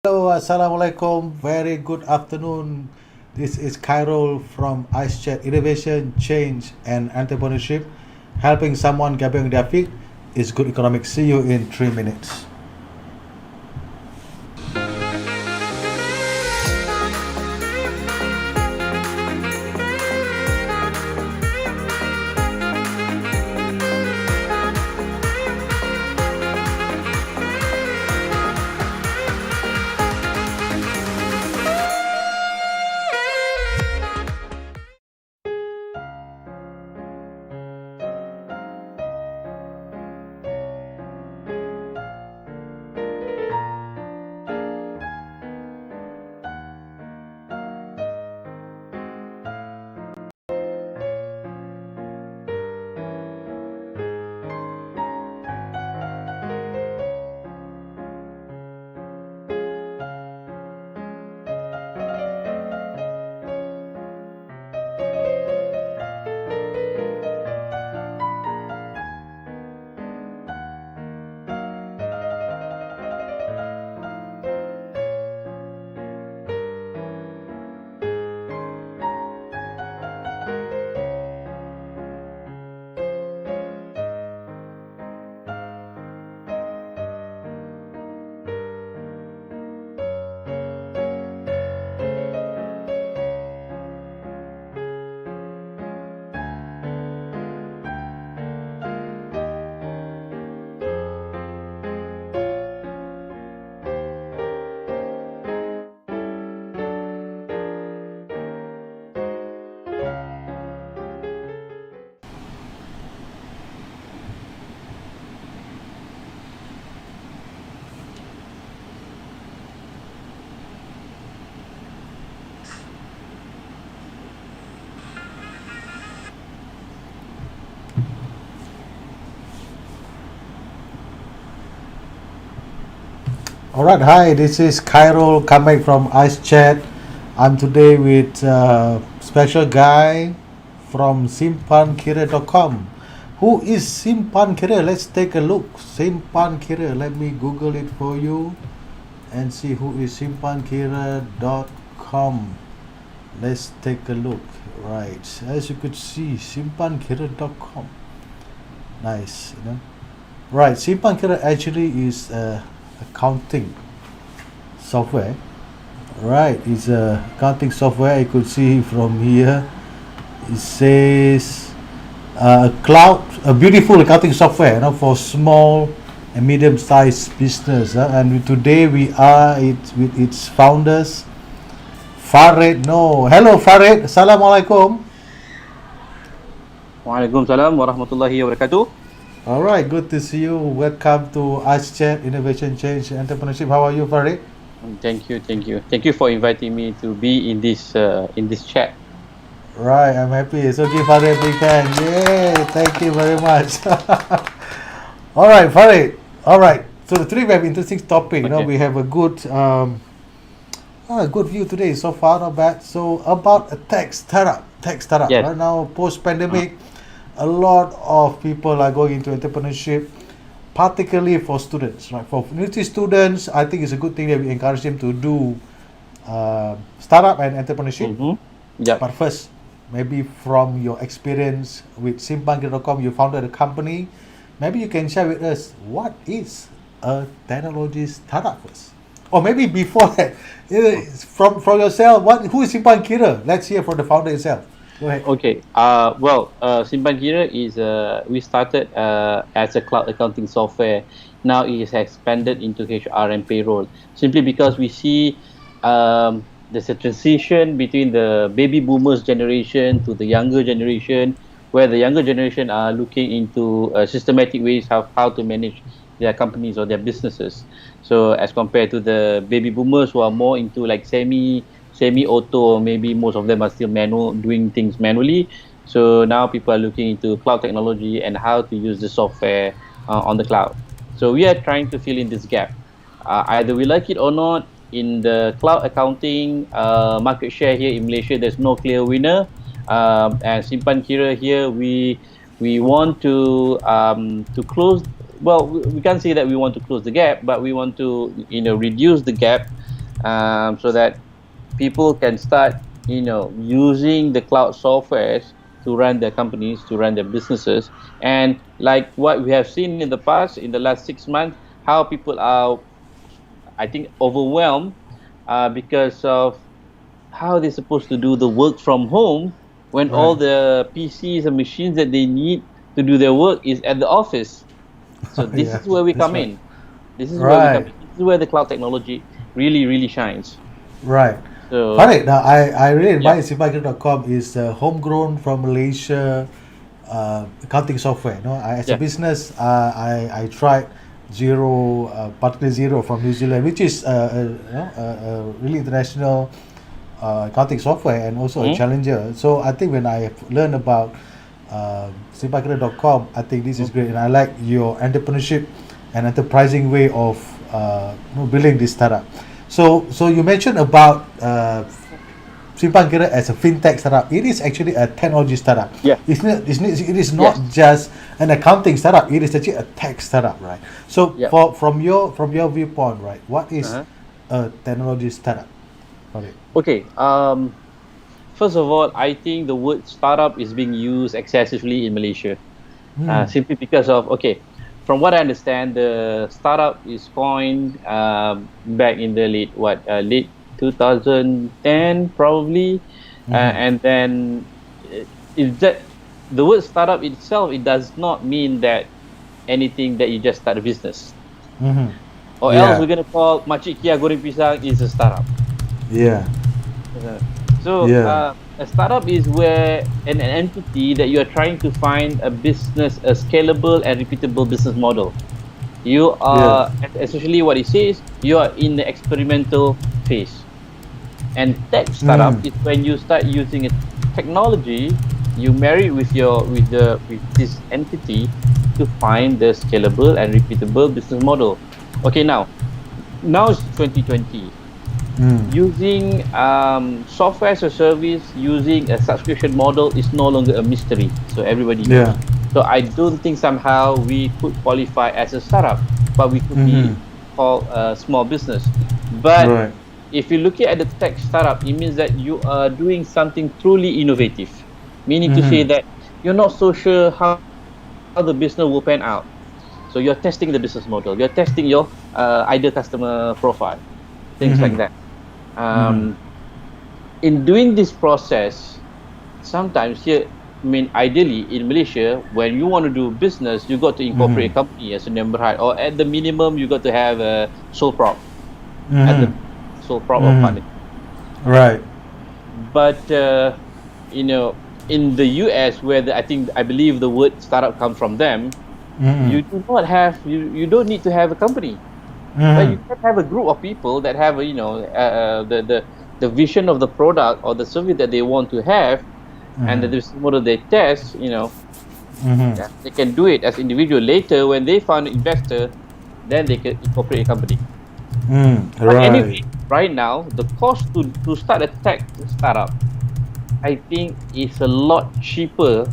Hello, Assalamualaikum. Very good afternoon. This is Khairul from Ice Chat Innovation, Change, and Entrepreneurship. Helping someone getting their feet is good economics. See you in 3 minutes. Alright, hi, this is Khairul coming from Ice Chat. I'm today with special guy from simpankira.com. Who is Simpankira? Let's take a look. Simpankira, let me Google it for you and see who is simpankira.com. Let's take a look. Right, as you could see, simpankira.com. Nice, you know. Right, Simpankira actually is accounting software. Right, it's a accounting software. You could see from here. It says a beautiful accounting software, for small and medium-sized business. And today we are with its founders, Farid. No, hello Farid. Assalamualaikum. Waalaikumsalam warahmatullahi wabarakatuh. All right, good to see you. Welcome to Ice Chat Innovation, Change, Entrepreneurship. How are you, Farid? Thank you for inviting me to be in this chat. Right, I'm happy. So give Farid a big hand. Yay! Thank you very much. All right, Farid. All right. So the three we have interesting topic. Okay. We have a good view today. So far, not bad. So about a tech startup. Yes. Right now, post pandemic, a lot of people are going into entrepreneurship, particularly for students. Right, for university students, I think it's a good thing that we encourage them to do startup and entrepreneurship. Yeah. But first, maybe from your experience with Simpankira.com, you founded a company. Maybe you can share with us what is a technology startup first, or maybe before that, from yourself. Who is Simpankira? Let's hear from the founder itself. Go ahead. Okay. Simpankira is we started as a cloud accounting software. Now it has expanded into HR and payroll. Simply because we see there's a transition between the baby boomers generation to the younger generation, where the younger generation are looking into systematic ways how to manage their companies or their businesses. So as compared to the baby boomers who are more into like semi-auto, or maybe most of them are still manual, doing things manually. So now people are looking into cloud technology and how to use the software on the cloud. So we are trying to fill in this gap. Either we like it or not, in the cloud accounting market share here in Malaysia, there's no clear winner. And Simpan Kira here, we want to close. Well, we can't say that we want to close the gap, but we want to reduce the gap so that people can start, using the cloud softwares to run their companies, to run their businesses. And like what we have seen in the past, in the last 6 months, how people are, I think, overwhelmed because of how they're supposed to do the work from home when all Right. the PCs and machines that they need to do their work is at the office. So this Yeah, is where we that's come right. in. This is where we come Right. in. This is where the cloud technology really, really shines. Right. So Farid, now I really yeah, admire Simpacredit.com is homegrown from Malaysia accounting software. No, as a yeah. business, I tried Zero, particularly Zero from New Zealand, which is a really international accounting software and also a Mhm. challenger. So I think when I learned about Simpacredit.com, I think this is great, and I like your entrepreneurship and enterprising way of building this startup. So you mentioned about Simpan Kira as a fintech startup. It is actually a technology startup. Yeah. It is not Yes. just an accounting startup. It is actually a tech startup, right? So Yeah. from your viewpoint, right, what is Uh-huh. a technology startup? Sorry. Okay. First of all, I think the word startup is being used excessively in Malaysia, Hmm. simply because of, okay, from what I understand, the startup is coined back in the late 2010 probably, Mm-hmm. and then is that the word startup itself? It does not mean that anything that you just start a business, Mm-hmm. or else Yeah. we're gonna call Makcik Kia Goreng Pisang is a startup. Yeah. Uh, So, Yeah. a startup is where an entity that you are trying to find a business, a scalable and repeatable business model. You Yeah. are, essentially what it says, you are in the experimental phase. And tech startup Mm. is when you start using a technology, you marry it with this entity to find the scalable and repeatable business model. Okay, now it's 2020. Mm. Using software as a service, using a subscription model is no longer a mystery, so everybody Yeah. knows. So I don't think somehow we could qualify as a startup, but we could Mm-hmm. be called a small business. But Right. if you're looking at the tech startup, it means that you are doing something truly innovative, meaning to say Mm-hmm. that you're not so sure how the business will pan out. So you're testing the business model, you're testing your ideal customer profile, things Mm-hmm. like that. Mm-hmm. um, in doing this process, sometimes here, I mean, ideally in Malaysia, when you want to do business, you got to incorporate Mm-hmm. a company as a member, or at the minimum, you got to have a sole prop at the Mm-hmm. sole prop or partner. Mm-hmm. Right. But in the US, where I believe the word startup comes from them, Mm-hmm. you don't need to have a company, but you Mm-hmm. can have a group of people that have the vision of the product or the service that they want to have, and the Mm-hmm. business model they test, Mm-hmm. yeah, they can do it as individual. Later, when they find an investor, then they can incorporate a company. Mm. But Right. anyway, right now, the cost to start a tech startup, I think, is a lot cheaper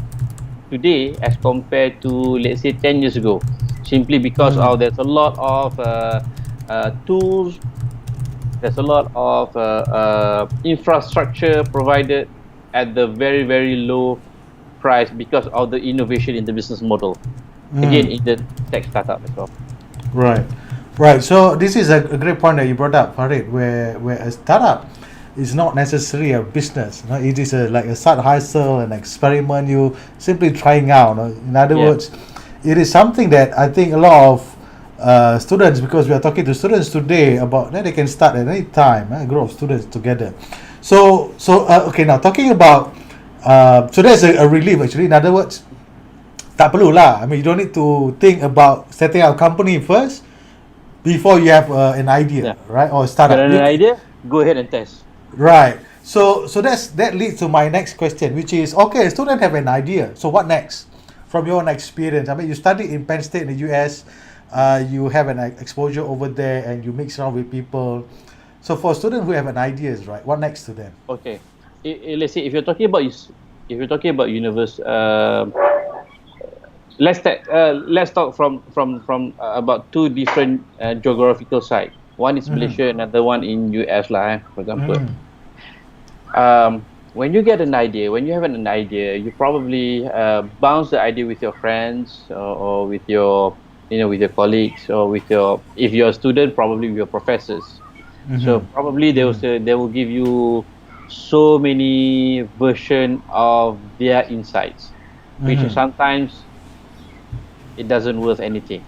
today as compared to, let's say, 10 years ago, simply because Mm. there's a lot of tools, there's a lot of infrastructure provided at the very, very low price because of the innovation in the business model. Again, Mm. in the tech startup as well. Right. Right. So this is a great point that you brought up, Farid, where a startup is not necessarily a business. You know, it is like a side hustle, an experiment you simply trying out. You know? In other Yeah. words, it is something that I think a lot of students, because we are talking to students today about that they can start at any time, a group of students together. So okay, now talking about so that's a relief actually. In other words, tak perlu lah. I mean, you don't need to think about setting up a company first before you have an idea, Yeah. right? Or a Got startup. an idea? Go ahead and test. Right. So that leads to my next question, which is okay. Students have an idea. So what next? From your own experience, I mean, you studied in Penn State in the U.S. You have an exposure over there, and you mix around with people. So for students who have an ideas, right? What next to them? Okay. Let's say if you're talking about universe, let's talk from about two different geographical sites. One is Mm-hmm. Malaysia, another one in US lah, for example. Mm-hmm. When you get an idea, when you have an idea, you probably bounce the idea with your friends, or with your, with your colleagues, or with your, if you're a student, probably with your professors. So Mm-hmm. probably they will Mm-hmm. say, they will give you so many version of their insights, which is Mm-hmm. sometimes it doesn't worth anything.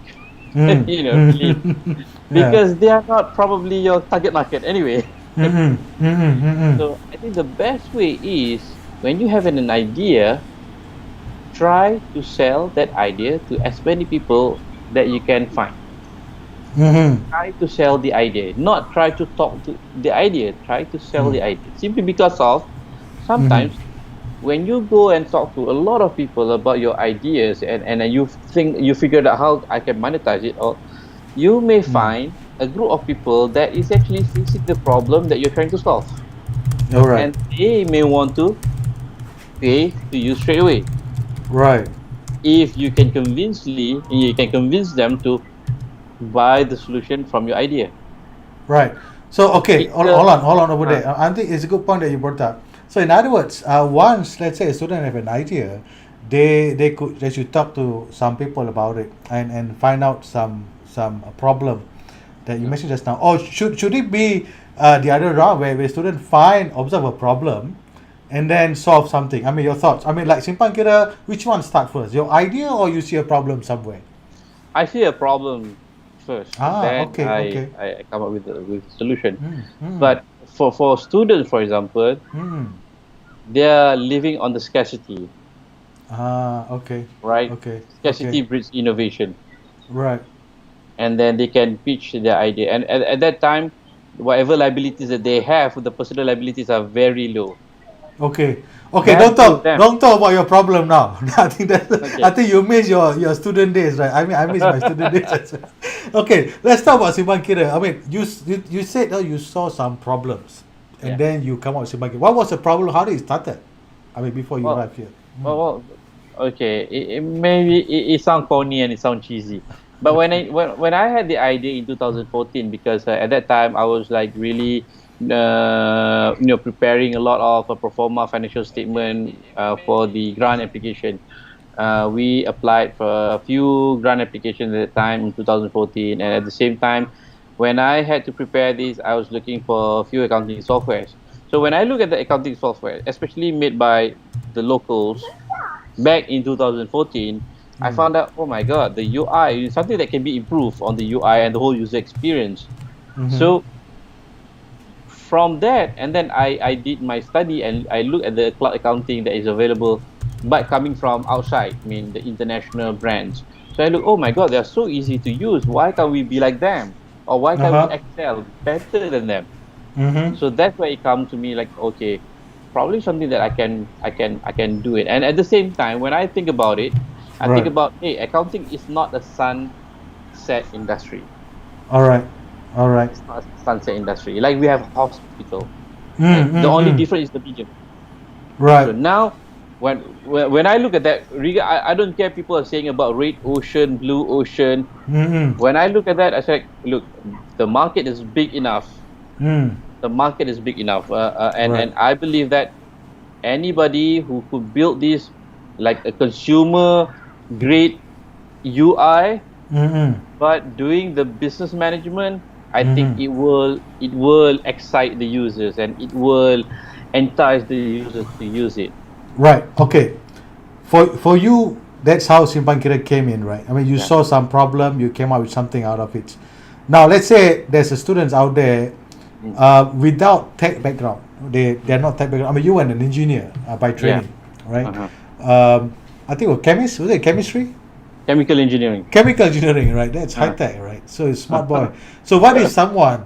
Really, Mm-hmm. Yeah. because they are not probably your target market anyway. Mm-hmm. Mm-hmm. Mm-hmm. So I think the best way is, when you have an idea, try to sell that idea to as many people that you can find. Mm-hmm. Try to sell the idea, not try to talk to the idea. Try to sell the idea. Simply because of, Mm-hmm. sometimes when you go and talk to a lot of people about your ideas, and you think you figured out how I can monetize it, or you may Mm. find a group of people that is actually facing the problem that you're trying to solve, All right. and they may want to pay to you straight away. Right. If you can convince them to buy the solution from your idea. Right. So okay, It's hold, a hold on over uh, there. I think it's a good point that you brought up. So in other words, once let's say a student have an idea, they should talk to some people about it and find out some problem that you uh, mentioned just now. Or should it be the other round where student observe a problem and then solve something? I mean your thoughts. I mean like simpan kira, which one start first? Your idea or you see a problem somewhere? I see a problem first, Ah, then okay, okay. I come up with a solution. Mm, mm, But for students, for example, mm. they are living on the scarcity, Ah, okay, right? okay, okay, Scarcity breeds innovation, right, and then they can pitch their idea. And at that time, whatever liabilities that they have, the personal liabilities are very low. okay, okay. That gives them. Don't talk about your problem now. I Okay. think you miss your student days, right? I mean, I miss my student days as well. Okay, let's talk about Simpan Kira. I mean, you said you saw some problems, and Yeah. then you come out with Simpan Kira. What was the problem? How did it started? I mean, before you Well, arrived here. well, okay. It sounds corny and it sounds cheesy, but when I had the idea in 2014, because at that time I was like really, preparing a lot of pro forma financial statement for the grant application. We applied for a few grant applications at the time in 2014, and at the same time, when I had to prepare this, I was looking for a few accounting softwares. So when I look at the accounting software, especially made by the locals back in 2014, I Mm, found out, oh my god, the UI is something that can be improved on the UI and the whole user experience. mm-hmm. So from that, and then I did my study and I looked at the cloud accounting that is available, but coming from outside, I mean the international brands. So I look, oh my god, they're so easy to use. Why can't we be like them? Or why Uh can't we huh. excel better than them? Mm-hmm. So that's where it comes to me like, okay, probably something that I can do it. And at the same time, when I think about it, I think Right. about, hey, accounting is not a sunset industry. All right. All right. It's not a sunset industry. Like we have hospital, right? Mm, The mm, only mm. difference is the medium. So Right. now, when I look at that, I don't care people are saying about red ocean, blue ocean. Mm, When I look at that, I say, look, the market is big enough. mm. The market is big enough, Right. and I believe that anybody who could build this like a consumer grade UI, Mm, but doing the business management, I think mm. it will excite the users and it will entice the users to use it. Right. Okay. For you, that's how Simpan Kira came in, right? I mean, you Yeah. saw some problem, you came out with something out of it. Now, let's say there's a students out there Mm. without tech background. They're not tech background. I mean, you were an engineer by Yeah. training, right? Uh-huh. I think a chemist. Was it chemistry? Chemical engineering. Chemical engineering, right? That's high Uh. tech, right? So it's smart boy. So what if someone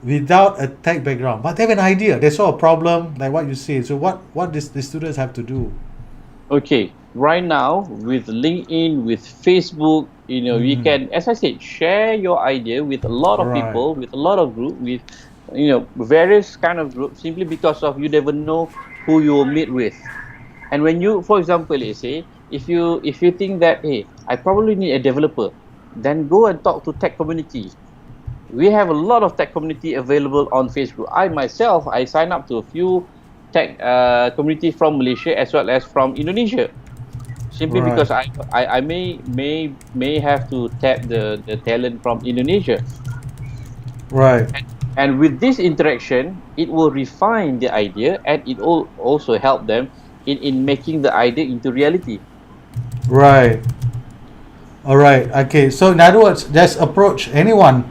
without a tech background, but they have an idea, they saw a problem, like what you say. So what does the students have to do? Okay, right now with LinkedIn, with Facebook, we Mm, can, as I said, share your idea with a lot of right. people, with a lot of group, with various kind of groups, simply because of you never know who you will meet with. And when you, for example, let's say, if you think that, hey, I probably need a developer, then go and talk to tech community. we have a lot of tech community available on Facebook. I myself, I sign up to a few tech community from Malaysia as well as from Indonesia, simply Right. because I may have to tap the talent from Indonesia. Right. And with this interaction, it will refine the idea, and it will also help them in making the idea into reality. Right. All right. Okay. So in other words, just approach anyone.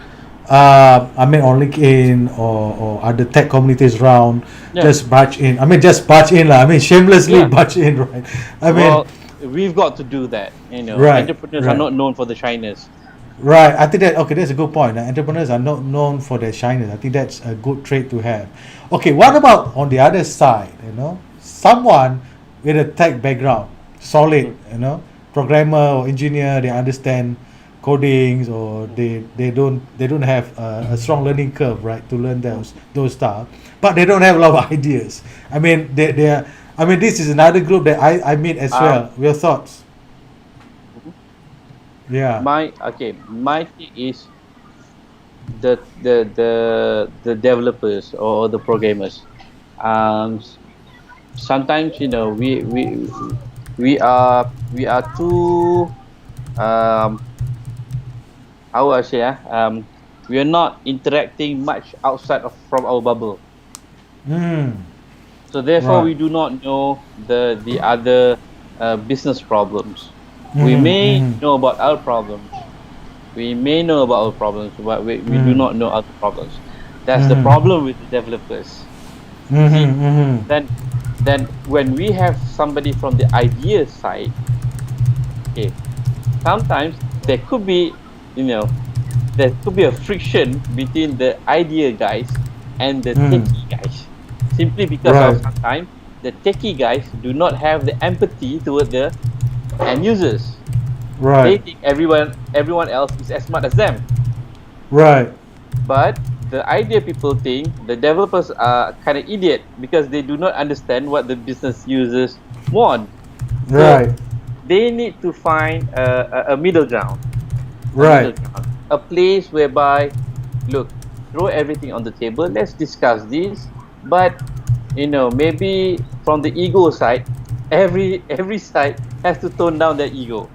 I mean, on LinkedIn or other tech communities around. Yeah, Just barge in. I mean, just barge in, lah. I mean, shamelessly yeah. barge in, right? I mean, Well, we've got to do that. right, Entrepreneurs are right, not known for the shyness. right. I think that okay. That's a good point. Entrepreneurs are not known for their shyness. I think that's a good trait to have. Okay. What about on the other side? Someone with a tech background, solid. Mm. Programmer or engineer. They understand codings, or they don't have a strong learning curve, right, to learn those stuff, but they don't have a lot of ideas. I mean, they are. I mean, this is another group that I meet as Um, well. Your thoughts? mhm. Yeah. My thing is the developers or the programmers. Um, Sometimes we are too, um how would I say, we are not interacting much outside of from our bubble. Mm. So therefore, Right. we do not know the other business problems. We Mm-hmm, may mm-hmm, know about our problems. We may know about our problems, but we do mm-hmm, not know other problems. That's the mm-hmm, problem with the developers. You see, mm-hmm, mm-hmm. then then when we have somebody from the idea side, okay, sometimes you know, there could be a friction between the idea guys and the Mm. techie guys, simply because of Right. sometimes the techie guys do not have the empathy toward the end users. They Right. think everyone else is as smart as them, Right. but the idea people think the developers are kind of idiot because they do not understand what the business users want. So Right. they need to find a middle ground, Right. a place whereby, look, throw everything on the table, let's discuss this, but maybe from the ego side, every side has to tone down their ego,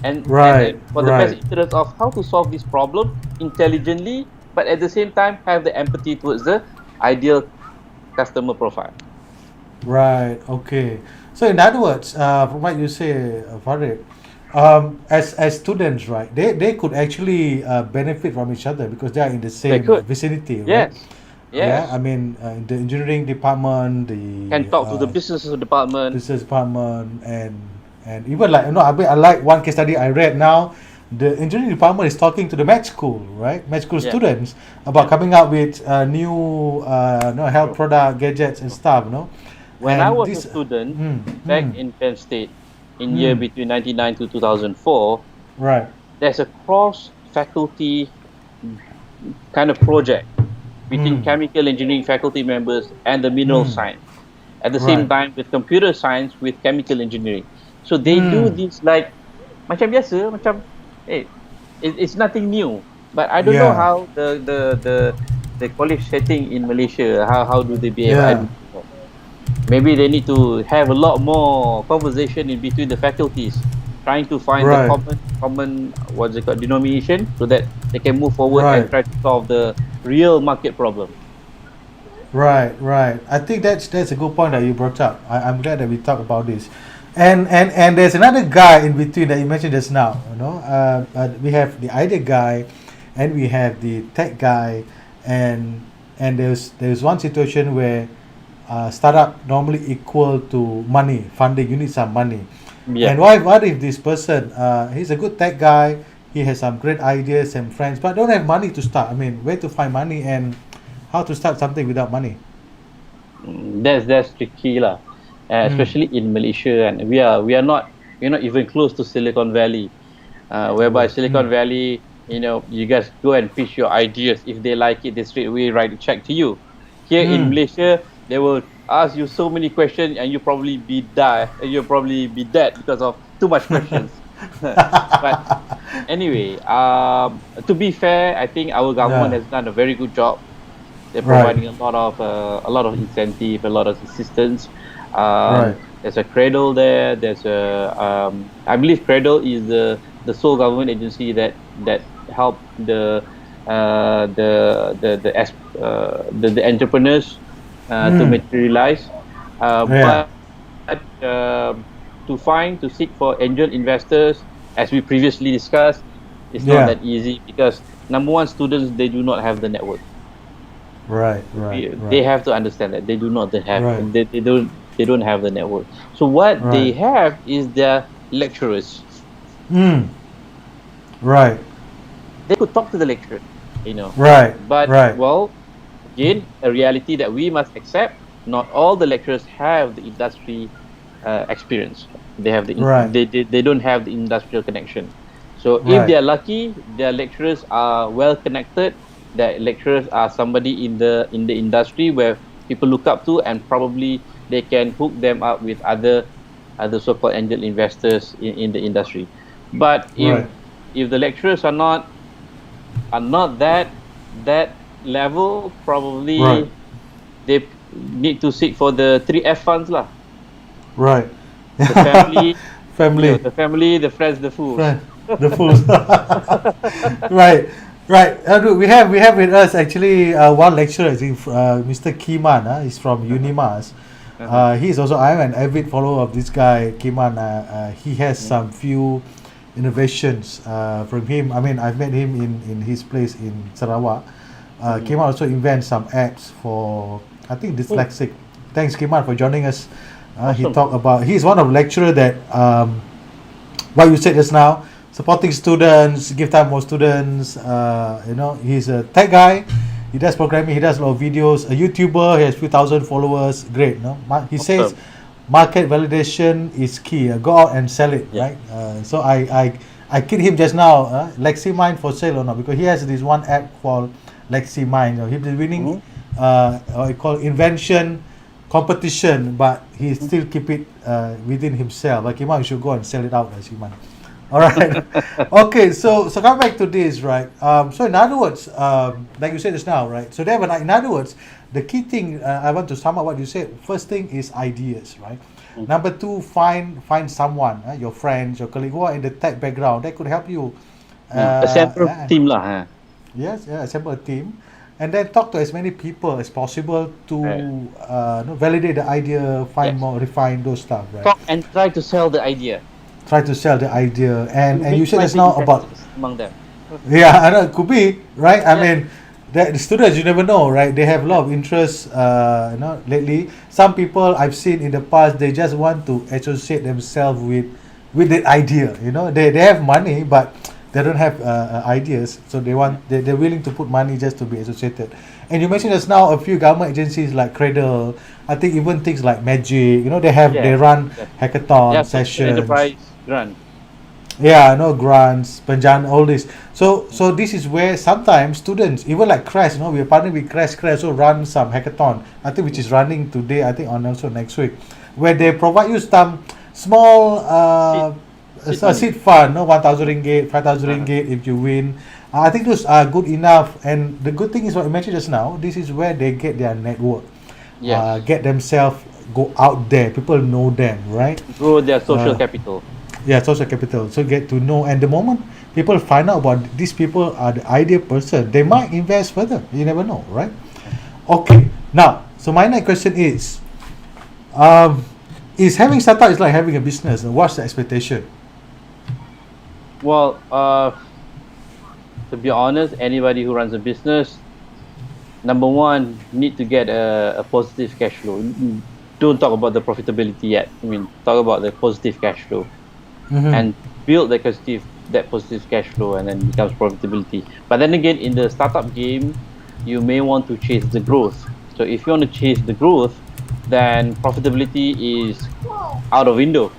and Right. for the best Right. interest of how to solve this problem intelligently, but at the same time have the empathy towards the ideal customer profile. Right. Okay. So in other words, from what you say, Farid, as students, right, they could actually benefit from each other because they are in the They same could. vicinity, right? Yes. Yeah. I Yes. mean, in the engineering department, Can the talk to the business department. business department, and even like I like one case study I read now. The engineering department is talking to the med school, right? Med school Yeah. students about Yeah. coming up with new, health True. product, gadgets, and stuff, When I and was a this. student back Mm, in Penn State in year mm, between 99 to 2004, right. there's a cross faculty kind of project between Mm, chemical engineering faculty members and the mineral mm, science. At the same right. time, with computer science with chemical engineering. So they do Mm, this like macam biasa, macam it's nothing new. But I don't know yeah. how the college setting in Malaysia, how do they behave? I Yeah. don't know. Maybe they need to have a lot more conversation in between the faculties, trying to find the Right. common what's it called, denomination, so that they can move forward and Right. try to solve the real market problem. Right, right. I think that's a good point that you brought up. I'm glad that we talked about this, and there's another guy in between that you mentioned just now. We have the idea guy, and we have the tech guy, and there's one situation where startup normally equal to money funding. You need some money, Yeah. and what if this person he's a good tech guy, he has some great ideas and friends, but don't have money to start. I mean, where to find money and how to start something without money? That's tricky lah, Mm. especially in Malaysia, and we're not even close to Silicon Valley, whereby Right. Silicon Valley, you guys go and pitch your ideas. If they like it, they straight away write a check to you. Here in Mm. Malaysia, they will ask you so many questions, and you'll probably be dead because of too much questions. but Anyway, to be fair, I think our government Yeah. has done a very good job. They're Right. providing a lot of incentive, a lot of assistance. Right. There's a Cradle there. There's a I believe Cradle is the sole government agency that help the entrepreneurs to Mm. materialize. Yeah. But to seek for angel investors, as we previously discussed, it's not Yeah. that easy because number one, students they do not have the network. Right. Right. They Right. have to understand that they do not have Right. they don't have the network. So what they Right. have is their lecturers. Mm. Right. They could talk to the lecturer, you know. Right. But Right. well, again, a reality that we must accept. Not all the lecturers have the industry experience. They have Right. they don't have the industrial connection. So if they Right. are lucky, their lecturers are well connected. Their lecturers are somebody in the industry where people look up to, and probably they can hook them up with other so-called angel investors in the industry. But Right. if the lecturers are not that level, Right. probably they need to seek for the 3F funds lah. Right. The family, Family. the family, the friends, the fools. Friend. The fools. Right. Right. We have with us actually one lecturer, I think, Mr. Kiman. He's from Unimas. Uh-huh. He's also I'm an avid follower of this guy Kiman. He has Mhm. some few innovations from him. I mean, I've met him in his place in Sarawak. Mhm. Kiman also invents some apps for I think Oh, dyslexic. Thanks Kiman for joining us. He awesome. talked about he's one of the lecturer that what you said just now, supporting students, give time for students. He's a tech guy. He does programming. He does a lot of videos. A YouTuber. He has few thousand followers. Great. No, he says Awesome. market validation is key. Go out and sell it. Yeah. Right. So I kid him just now. Lexi Mind for sale or not? Because he has this one app called Lexi Mind. He's been winning. Mhm. What you call invention competition, but he still keep it within himself. Like Iman, you should go and sell it out, as Iman. All right. Okay. So come back to this, right? So in other words, like you said just now, right? So Devon, in other words, the key thing I want to sum up what you said. First thing is ideas, right? Mhm. Number two, find someone, your friends, your colleague who are in the tech background that could help you. Assemble Uh, team lah. Ha. Yes, yeah, assemble a team, and then talk to as many people as possible to Right. validate the idea, find Yes. more, refine those stuff, right? Talk and try to sell the idea. Try to sell the idea, and You you may said find just the now about investors among them. yeah, I know it could be right. I Yeah. mean, the students you never know, right? They have a lot of interest, lately. Some people I've seen in the past they just want to associate themselves with the idea. They have money, but they don't have ideas, so they're willing to put money just to be associated. And you mentioned just now a few government agencies like Cradle. I think even things like Magic. They Yes. run Yes. Yeah. hackathon Social sessions. enterprise grant. Yeah, no grants, Panjan, all this. So this is where sometimes students, even like Crash, we're partnering with Crash also run some hackathon. I think which is running today. I think on also next week, where they provide you some small Seed money. seed fund, no 1,000 ringgit, 5,000 Uh-huh. ringgit if you win. I think those are good enough. And the good thing is what you mentioned just now. This is where they get their network, Yes. get themselves go out there. People know them, right? Grow their social Uh, capital. Yeah, social capital. So get to know, and the moment people find out about these people are the ideal person, they might invest further. You never know, right? Okay. Now, so my next question is having startup is like having a business. What's the expectation? Well, to be honest, anybody who runs a business, number one, need to get a positive cash flow. Don't talk about the profitability yet. I mean, talk about the positive cash flow Mm-hmm. and build that positive cash flow, and then becomes profitability. But then again, in the startup game, you may want to chase the growth. So if you want to chase the growth, then profitability is out of window.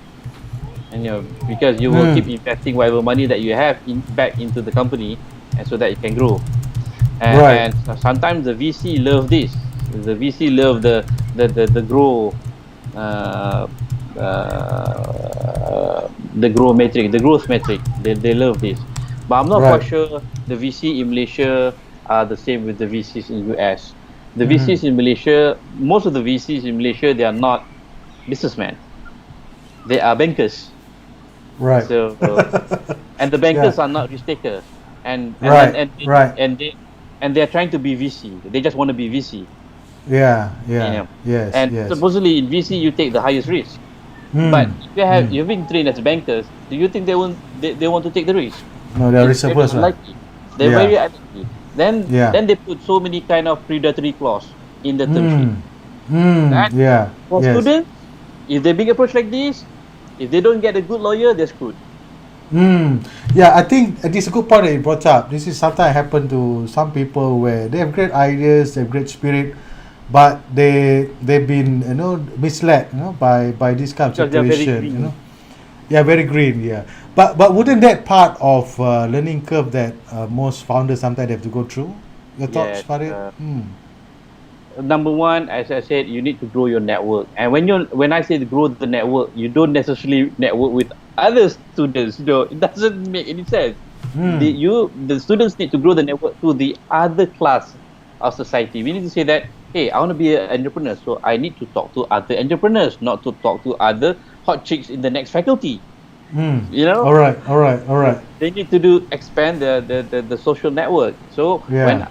And because you will keep investing whatever money that you have back into the company, and so that it can grow. Right. And sometimes the VC love this. The VC love the grow, uh, the growth metric. They love this. But I'm not quite Right. sure the VC in Malaysia are the same with the VCs in US. The Mm-hmm. VCs in Malaysia, most of the VCs in Malaysia, they are not businessmen. They are bankers. Right. So, and the Yeah. bankers are not risk taker, and then Right. Right. and they're trying to be VC. They just want to be VC, Yeah. you Yeah. know. Yes. And Yes. supposedly in VC you take the highest risk. Hmm. But if you have Hmm. you've been trained as bankers, do you think they want to take the risk? No, they're It's risk very averse, right? unlikely. They're Yeah. very unlikely. Yeah. Then they put so many kind of predatory clause in the term sheet. Hmm. Hmm. And Yeah. for Yes. students, if they being approached like this, if they don't get a good lawyer, they're screwed. Hmm. Yeah, I think this is a good point that you brought up. This is sometimes happen to some people where they have great ideas, they have great spirit, but they've been misled by this kind of Because they're very situation. green. Yeah, very green. Yeah, but wouldn't that part of learning curve that most founders sometimes have to go through? Your thoughts, Yes. Farid? Hmm. Number one, as I said, you need to grow your network. And when I say to grow the network, you don't necessarily network with other students. It doesn't make any sense. Hmm. The students need to grow the network to the other class of society. We need to say that, hey, I want to be an entrepreneur, so I need to talk to other entrepreneurs, not to talk to other hot chicks in the next faculty. Hmm. You know, All right. All right. All right. they need to do expand the social network. So Yeah.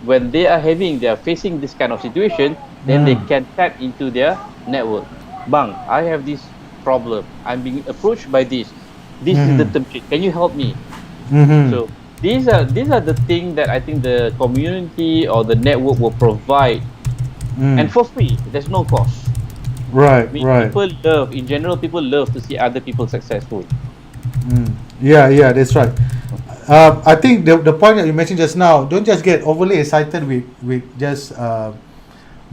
when they are facing this kind of situation, then they Hmm. can tap into their network. Bang, I have this problem. I'm being approached by this. This is the Hmm. term sheet. Can you help me? Hmm. So these are the things that I think the community or the network will provide, Hmm. and for free. There's no cost. Right. I mean, Right. in general, people love to see other people successful. Mm. Yeah, yeah, that's right. I think the point that you mentioned just now, don't just get overly excited with just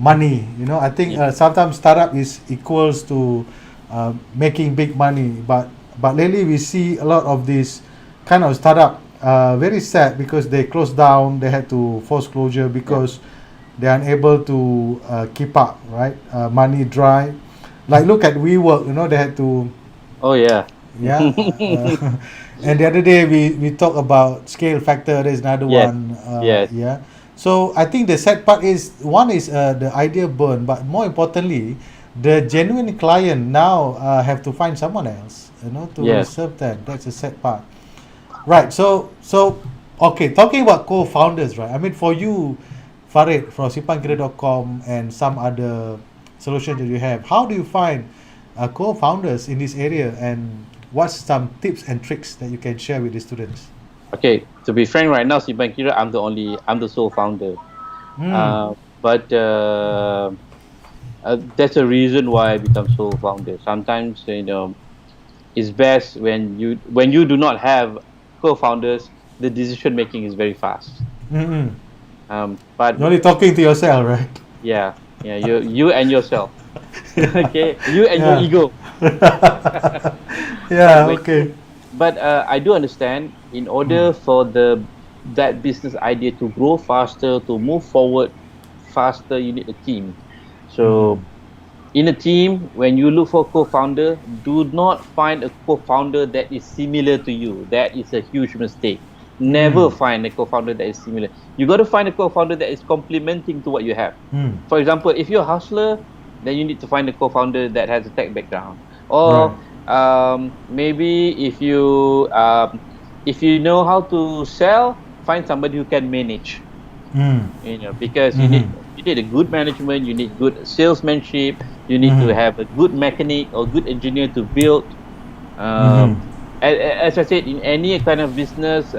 money. I think Yeah. sometimes startup is equals to making big money, but lately we see a lot of this kind of startup very sad because they closed down. They had to force closure Yeah. because they're unable to keep up. Right, money dry. Like look at WeWork. They had to Oh yeah. yeah. And the other day we talk about scale factor. There's another Yes. one. Yes. Yeah. So I think the sad part is one is the idea burn, but more importantly, the genuine client now have to find someone else, to Yes. serve them. That's the sad part. Right. So okay. Talking about co-founders, right? I mean, for you, Farid from simpankira.com and some other solutions that you have, how do you find co-founders in this area, and what's some tips and tricks that you can share with the students? Okay. To be frank, right now, Siban Kira, I'm the sole founder. Hmm. But that's a reason why I become sole founder. Sometimes, it's best when you do not have co-founders, the decision making is very fast. Mm-mm. But You're only talking to yourself, right? yeah, yeah, you and yourself. Okay, you and your Yeah. ego. But Yeah. when Okay. but I do understand, in order for that business idea to grow faster, to move forward faster, you need a team. Mm-hmm. So in a team, when you look for co-founder, do not find a co-founder that is similar to you. That is a huge mistake. Never Mm. find a co-founder that is similar. You got to find a co-founder that is complementing to what you have. Mm. For example, if you're a hustler, then you need to find a co-founder that has a tech background. Right. Or maybe if you know how to sell, find somebody who can manage. Mm. Because Mm-hmm. you need a good management, you need good salesmanship, you need to Mm-hmm. have a good mechanic or good engineer to build. Mm-hmm. As I said, in any kind of business,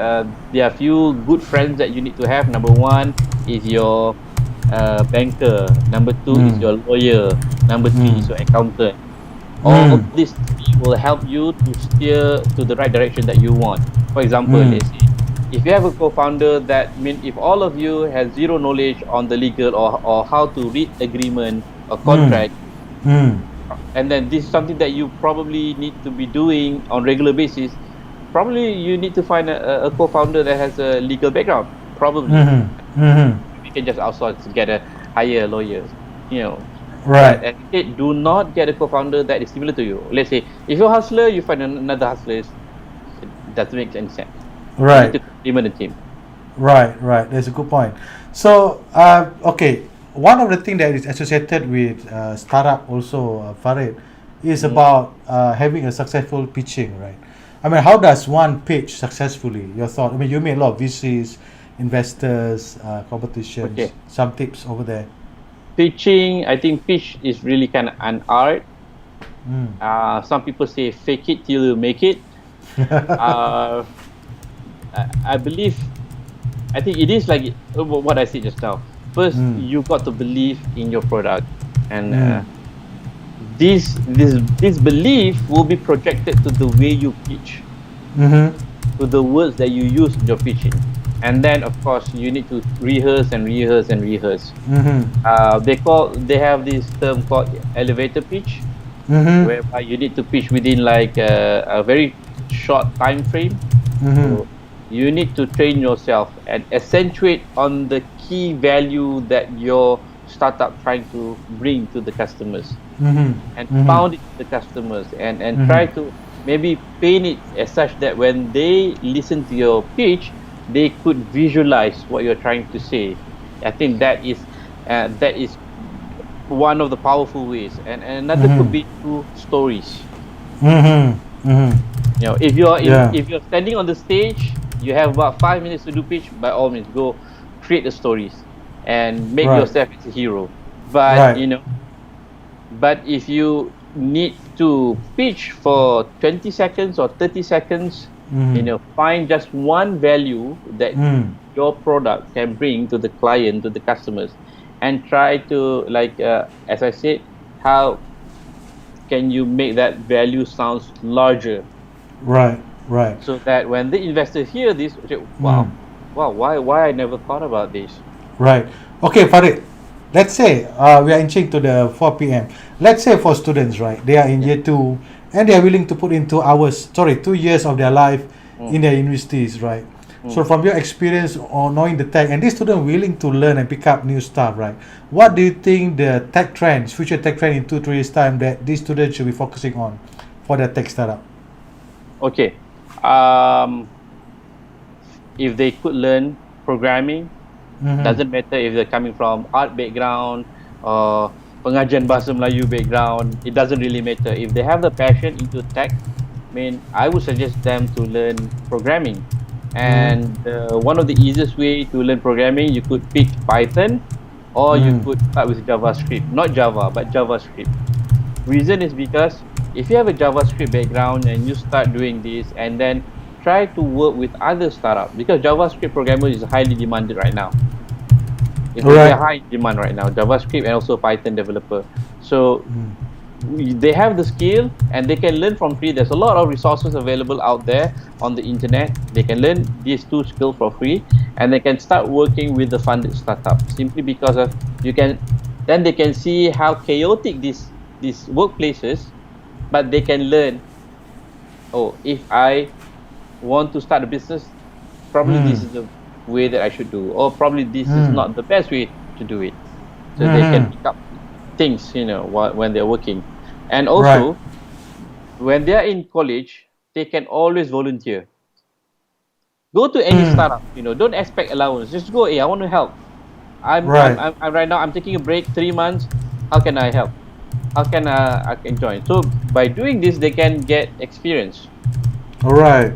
there are few good friends that you need to have. Number one is your banker. Number two is Mm. your lawyer. Number three Mm. is your accountant. All Mm. these three will help you to steer to the right direction that you want. For example, Mm. let's say if you have a co-founder, that mean if all of you has zero knowledge on the legal or how to read agreement or Mm. contract, Mm. and then this is something that you probably need to be doing on regular basis, probably you need to find a co-founder that has a legal background. Probably Mm-hmm. Mm-hmm. we can just outsource to get a hire lawyers, you know. Right. But as I said, do not get a co-founder that is similar to you. Let's say if you're a hustler, you find another hustler. It doesn't make any sense. You need Right. to complement the team. Right, right. That's a good point. So, okay, one of the things that is associated with startup also, Farid, is Mm. about having a successful pitching, right? I mean, how does one pitch successfully? Your thought? I mean, you meet a lot of VCs, investors, competitions. Okay. Some tips over there. Pitching, I think pitch is really kind of an art. Mm. Some people say fake it till you make it. Uh, I believe, I think it is like what I said just now. First, Mm. you got to believe in your product, and Mm. this belief will be projected to the way you pitch, Mm-hmm. to the words that you use in your pitching. And then, of course, you need to rehearse and rehearse and rehearse. Mm-hmm. They have this term called elevator pitch, Mm-hmm. whereby you need to pitch within like a very short time frame. Mm-hmm. So you need to train yourself and accentuate on the key value that your startup trying to bring to the customers, Mm-hmm. and Mm-hmm. pound it to the customers, and Mm-hmm. try to maybe paint it as such that when they listen to your pitch, they could visualize what you're trying to say. I think that is one of the powerful ways, and another could Mm-hmm. be through stories. Mm-hmm. Mm-hmm. If you're Yeah. if you're standing on the stage, you have about 5 minutes to do pitch. By all means, go create the stories and make Right. yourself as a hero. But Right. but if you need to pitch for 20 seconds or 30 seconds, Mm. find just one value that Mm. your product can bring to the client, to the customers, and try to, like, as I said, how can you make that value sounds larger, Right. Right. so that when the investors hear this, they say, Mm. wow, why I never thought about this. Right. Okay, Farid. Let's say we are inching to the 4 p.m. Let's say for students, right? They are in Yeah. year two and they are willing to put in 2 hours, sorry, 2 years of their life in Mm, their universities, right? So mm. from your experience or knowing the tech, and these students willing to learn and pick up new stuff, right? What do you think the tech trends, future tech trend in 2, 3 years time that these students should be focusing on for their tech startup? Okay. Um, if they could learn programming, Mm-hmm. doesn't matter if they're coming from art background or pengajian bahasa Melayu background, it doesn't really matter. If they have the passion into tech, I mean, I would suggest them to learn programming. Mm-hmm. And one of the easiest way to learn programming, you could pick Python, or you Mm-hmm. could start with JavaScript. Not Java, but JavaScript. Reason is because if you have a JavaScript background and you start doing this, and then try to work with other startups, because JavaScript programmer is highly demanded right now. All They're right. high in demand right now, JavaScript and also Python developer. So Mm. they have the skill and they can learn from free. There's a lot of resources available out there on the internet. They can learn these two skills for free, and they can start working with the funded startup, simply because of you can then they can see how chaotic these workplaces, but they can learn, oh, if I want to start a business, probably Mm. this is the way that I should do, or probably this is Mm. not the best way to do it. So they can Mm-hmm. pick up things, when they're working. And Right. also, when they're in college, they can always volunteer. Go to any Mm. startup, don't expect allowance. Just go, hey, I want to help. Right. I'm right now, I'm taking a break 3 months. How can I help? How can I can join? So by doing this, they can get experience. All right.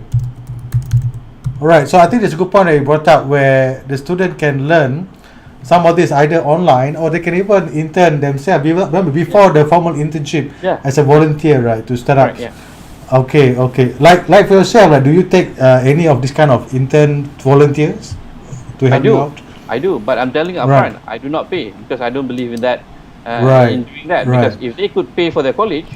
All right. So I think it's a good point that you brought up where the student can learn some of this either online or they can even intern themselves Yeah, before the formal internship yeah, as a volunteer, right, to start up. correct, yeah. Okay. Okay. Like for yourself, like, do you take any of this kind of intern volunteers to I help you do, out? I do, but I'm telling you Right. upfront, I do not pay because I don't believe in that, Right. in doing that. Right. Because if they could pay for their college,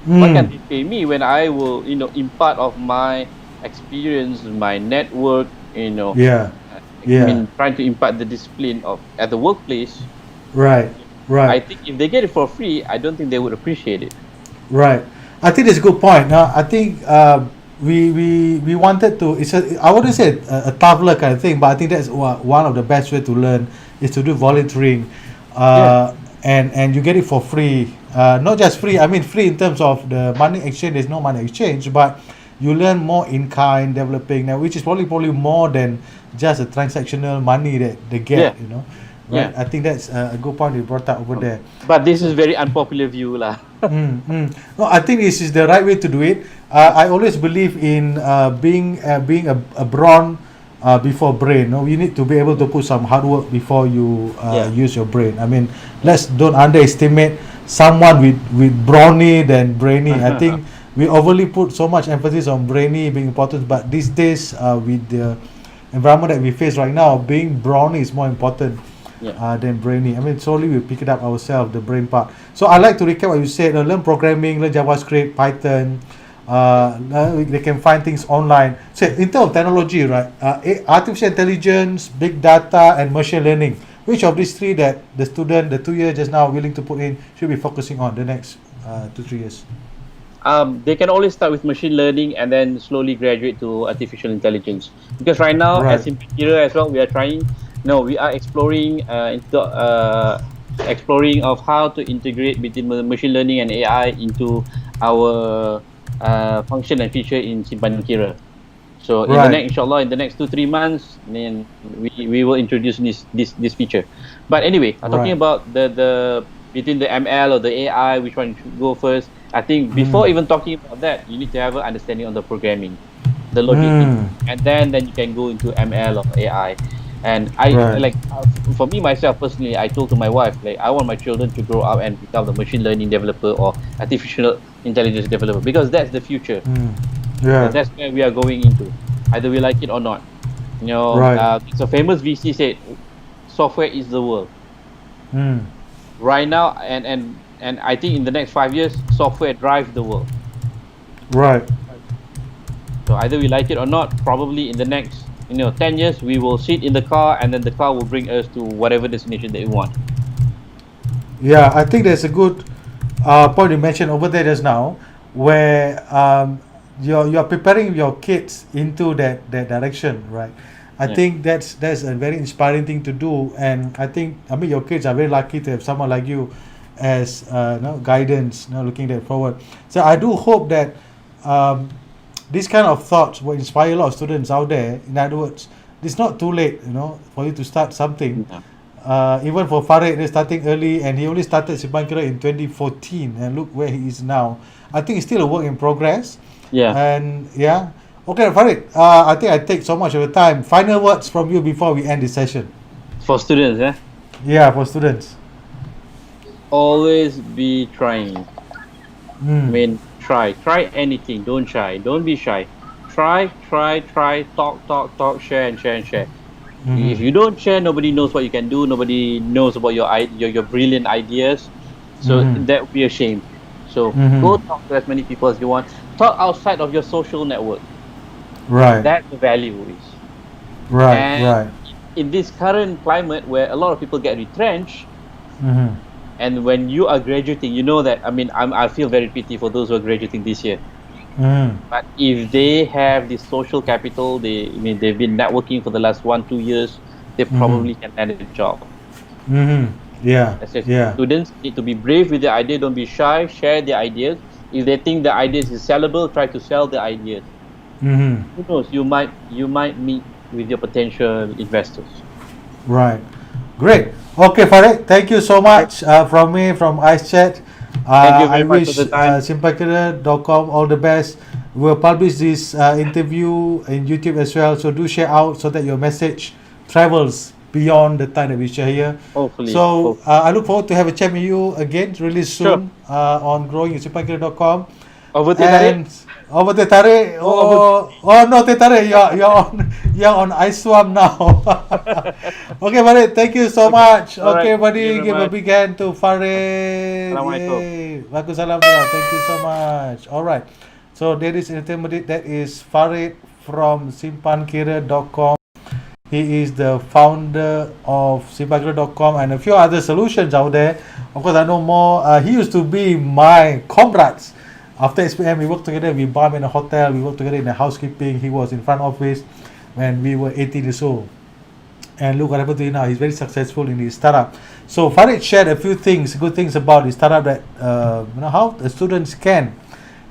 why can't Mm. they pay me when I will, impart of my experience, my network, Yeah. I Yeah. mean, trying to impart the discipline of at the workplace. Right. I Right. think if they get it for free, I don't think they would appreciate it. Right. I think that's a good point. Now, I think we wanted to. It's a. I wouldn't say a toddler kind of thing, but I think that's one of the best way to learn is to do volunteering, Yeah, and you get it for free. Not just free. I mean, free in terms of the money exchange. There's no money exchange, but you learn more in kind developing now, which is probably more than just a transactional money that they Yeah, get, right? yeah. I think that's a good point you brought up over there. But this is So very unpopular view lah. no, I think this is the right way to do it. I always believe in being a brawn before brain. No, you need to be able to put some hard work before you Yeah. use your brain. I mean, let's don't underestimate someone with brawny than brainy. I think we overly put so much emphasis on brainy being important, but these days with the environment that we face right now, being brawny is more important Yeah. than brainy. I mean, slowly we pick it up ourselves, the brain part. So I like to recap what you said. Learn programming, learn JavaScript, Python. They can find things online. So in terms of technology, right? Artificial intelligence, big data, and machine learning. Which of these three that the student, the 2 years just now willing to put in, should be focusing on the next 2-3 years? They can always start with machine learning and then slowly graduate to artificial intelligence. Because right now, Right. as in here as well, we are trying. No, we are exploring exploring of how to integrate between machine learning and AI into our function and feature in Simpan Kira. So in the Right. next, inshallah, in the next 2-3 months, then we will introduce this feature. But anyway, talking Right. about the between the ML or the AI, which one should go first? I think before even talking about that, you need to have an understanding on the programming, the logic, and then you can go into ML or AI. And I Right. like for me myself personally, I told to my wife like I want my children to grow up and become the machine learning developer or artificial intelligence developer because that's the future. Yeah. That's where we are going into, either we like it or not. Right. It's a famous VC said, software is the world right now, and I think in the next 5 years, software drives the world. Right. So either we like it or not, probably in the next 10 years, we will sit in the car, and then the car will bring us to whatever destination that we want. Yeah, I think there's a good point you mentioned over there just now, where you're preparing your kids into that direction, right? I Yeah. think that's a very inspiring thing to do, and I mean your kids are very lucky to have someone like you as guidance, looking that forward. So I do hope that these kind of thoughts will inspire a lot of students out there. In other words, it's not too late, for you to start something. Yeah. Even for Farid, they're starting early, and he only started Simpan Kira in 2014, and look where he is now. I think it's still a work in progress. Yeah. And yeah, okay, Farid. I think I take so much of your time. Final words from you before we end this session. For students, Yeah, for students. always be trying. I Mm. mean, try anything. Don't shy. Don't be shy. Try. Talk. Share. If you don't share, nobody knows what you can do. Nobody knows about your brilliant ideas. So that would be a shame. So go talk to as many people as you want. Talk outside of your social network. Right. That's the value is. Right. And Right. in this current climate where a lot of people get retrenched, and when you are graduating, you know that I feel very pity for those who are graduating this year. But if they have this social capital, they've been networking for the last 1-2 years, they probably can land a job. Yeah. That's just Yeah. students need to be brave with their idea. Don't be shy. Share their ideas. If they think the ideas is sellable, try to sell the ideas. Who knows? You might meet with your potential investors. Right. Great. Okay, Farid, thank you so much from me, from Ice Chat. Thank you very I much wish for the time. Simpankira.com all the best. We'll publish this interview in YouTube as well, so do share out so that your message travels beyond the time that we share here. Hopefully. So I look forward to have a chat with you again really soon on growing at simpankira.com. Over to Farid. Over Teh Tarik. Oh no, Teh Tarik, you're on Iswam now. Okay, Farid, thank you so much. All right, Okay, thank buddy, you very give a much. big hand to Farid. Assalamualaikum. Yay. Waalaikumsalam. Thank you so much. All right. So that is Farid from simpankira.com. He is the founder of simpankira.com and a few other solutions out there. Of course, I know more. He used to be my comrades. After SPM, we worked together. We bump in a hotel. We worked together in the housekeeping. He was in front office when we were 18 years old. And look what happened to him now. He's very successful in his startup. So Farid shared a few things, good things about his startup that how the students can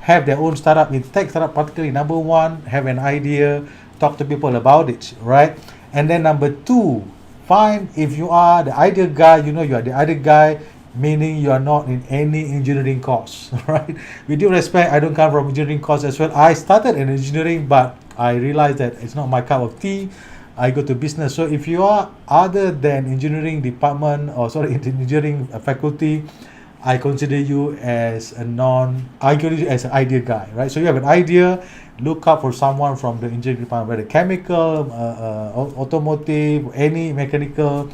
have their own startup. In tech startup particularly, number one, have an idea, talk to people about it, right? And then number two, find if you are the ideal guy, you are the ideal guy, meaning you are not in any engineering course, right? With due respect, I don't come from engineering course as well. I started in engineering, but I realized that it's not my cup of tea. I go to business. So if you are other than engineering department, or sorry, engineering faculty, I consider you as I consider you as an idea guy, right? So you have an idea, look up for someone from the engineering department, whether chemical, automotive, any mechanical,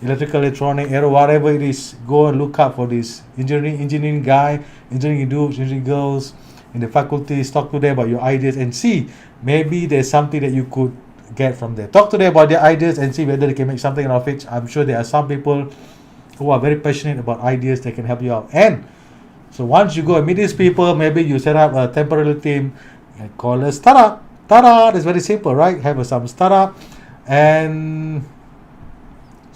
electrical, electronic, aero, whatever it is. Go and look up for this engineering guy, engineering dudes, engineering girls in the faculties. Talk to them about your ideas and see maybe there's something that you could get from there. Talk to them about their ideas and see whether they can make something out of it. I'm sure there are some people who are very passionate about ideas that can help you out. And so once you go and meet these people, maybe you set up a temporary team and call a startup. Tada! It's very simple, right? Have some startup, and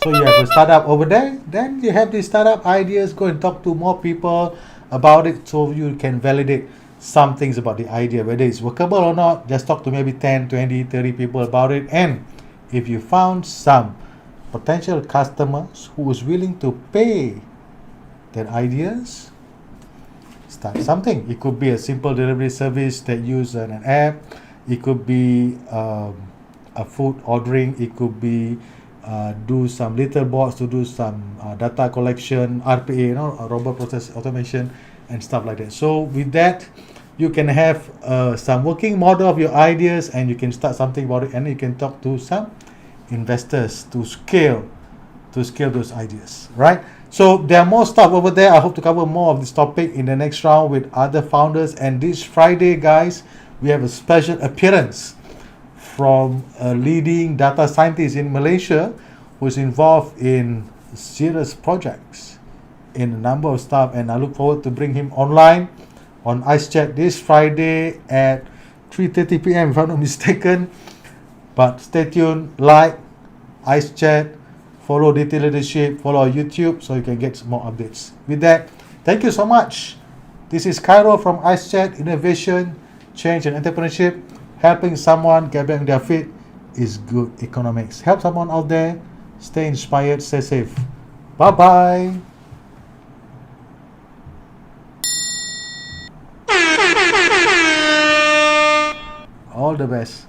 so you have a startup over there. Then you have these startup ideas. Go and talk to more people about it, so you can validate some things about the idea, whether it's workable or not. Just talk to maybe 10, 20, 30 people about it. And if you found some potential customers who is willing to pay their ideas, start something. It could be a simple delivery service that use an app. It could be a food ordering. It could be do some little bots to do some data collection, RPA, robot process automation and stuff like that. So with that, you can have some working model of your ideas, and you can start something about it, and you can talk to some investors to scale those ideas, right? So there are more stuff over there. I hope to cover more of this topic in the next round with other founders. And this Friday, guys, we have a special appearance from a leading data scientist in Malaysia who is involved in serious projects in a number of stuff, and I look forward to bring him online on Ice Chat this Friday at 3:30 p.m. if I'm not mistaken. But stay tuned, like Ice Chat, follow Detail Leadership, follow our YouTube so you can get some more updates. With that, thank you so much. This is Cairo from Ice Chat. Innovation, change and entrepreneurship. Helping someone get back on their feet is good economics. Help someone out there. Stay inspired, stay safe. Bye-bye. All the best.